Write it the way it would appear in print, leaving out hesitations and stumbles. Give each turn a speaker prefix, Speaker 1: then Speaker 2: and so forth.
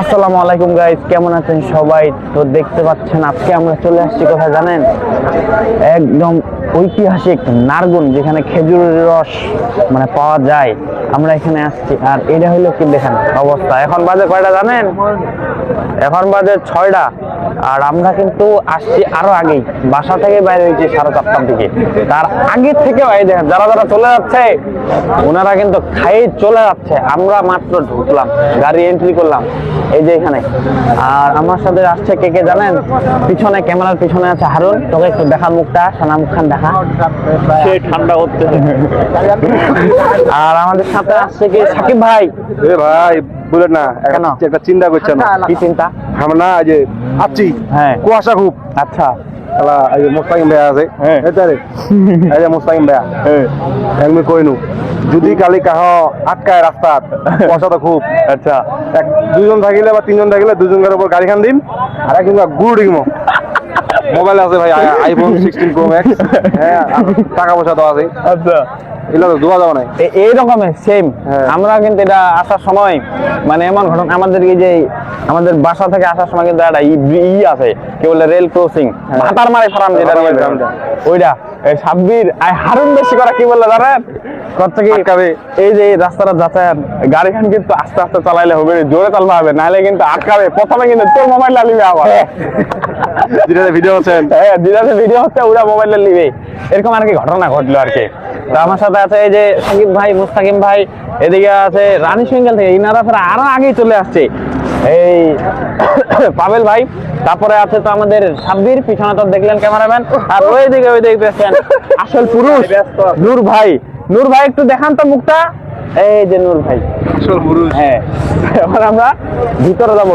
Speaker 1: আসসালামু আলাইকুম গাইস, কেমন আছেন সবাই? তো দেখতে পাচ্ছেন আজকে আমরা চলে আসছি কোথায় জানেন? একদম ঐতিহাসিক নারগুন, যেখানে খেজুরের রস মানে পাওয়া যায়। আমরা এখানে আসছি আর এটা হইলো কি দেখেন অবস্থা। এখন বাজে কয়টা জানেন? এখন বাজে 6টা। আর আমরা কিন্তু আসছি আরো আগেই, বাসা থেকে বাইরে হয়েছি 4:30টার দিকে। তার আগে থেকে ভাই দেখেন যারা যারা চলে যাচ্ছে ওনারা কিন্তু খাই চলে যাচ্ছে। আমরা মাত্র ঢুকলাম, গাড়ি এন্ট্রি করলাম এই যে এখানে। আর আমার সাথে আসছে কে কে জানেন? পিছনে ক্যামেরার পিছনে আছে হারুন। তোকে একটু দেখা মুখটা, সোনা মুখখান দেখা, সে ঠান্ডা করতে। আর আমাদের সাথে আসছে কি সাকিব ভাই।
Speaker 2: এ ভাই বলেন না,
Speaker 1: কেন?
Speaker 2: একটা চিন্তা করছেন না?
Speaker 1: কি চিন্তা?
Speaker 2: আমরা না এই যে আছি,
Speaker 1: হ্যাঁ
Speaker 2: কুয়াশা খুব।
Speaker 1: আচ্ছা
Speaker 2: শালা এই যে মোস্তাকিম ভাই আছে,
Speaker 1: হ্যাঁ।
Speaker 2: এটারে এই যে মোস্তাকিম ভাই
Speaker 1: হ্যাঁ
Speaker 2: এমনি কইনু যদি কালি কাহ আটকায় রাস্তাত, কুয়াশা তো খুব।
Speaker 1: আচ্ছা
Speaker 2: দুজন থাকিলে বা তিনজন থাকিলে দুজনের উপর গাড়ি খান দিন আর একজন গুড় ডিম। মোবাইল আছে ভাই, আইফোন 16 প্রো ম্যাক্স, হ্যাঁ, টাকা পয়সা তো আছে,
Speaker 1: আচ্ছা
Speaker 2: এগুলো তো দোয়া যাবে না।
Speaker 1: এই রকমের সেম।
Speaker 2: হ্যাঁ।
Speaker 1: আমরা কিন্তু এটা আসার সময় মানে এমন ঘটনা, আমাদের এই যে আমাদের বাসা থেকে আসার সময় কিন্তু একটা আছে কি বলে রেল ক্রসিং, ভাতার মারে ফার্ম যেটা ওইটা এই সাব্বির হারুন বেশি করা কি বললো জানেন? করছে কি এই যে এই রাস্তাটা যাতায়াত গাড়ি খান কিন্তু আস্তে আস্তে চালাইলে হবে, জোরে চালাতে হবে, নাহলে কিন্তু আটকাবে। প্রথমে কিন্তু তোর মোবাইলটা নিবে আবার,
Speaker 2: যেটাতে ভিডিও হচ্ছেন,
Speaker 1: হ্যাঁ যেটাতে ভিডিও হচ্ছে ওরা মোবাইলটা নিবে। এরকম আর কি ঘটনা ঘটলো আর কি। তো আমার সাথে আছে এই যে সাকিব ভাই, মুস্তাকিম ভাই, এদিকে আছে রানী সিঙ্গেল থেকে, ইনারা ফেরা আরো আগে চলে আসছে এই পাবেল ভাই। তারপরে আছে তো আমাদের সাব্বির, পিছনে তো দেখলেন ক্যামেরাম্যান। আর ওই দিকে দেখতেছেন আসল পুরুষ নূর ভাই। নূর ভাই একটু দেখান তো মুখটা, এই যে নূর ভাই
Speaker 2: আসল পুরুষ।
Speaker 1: হ্যাঁ। এবার আমরা ভিতরে যাবো।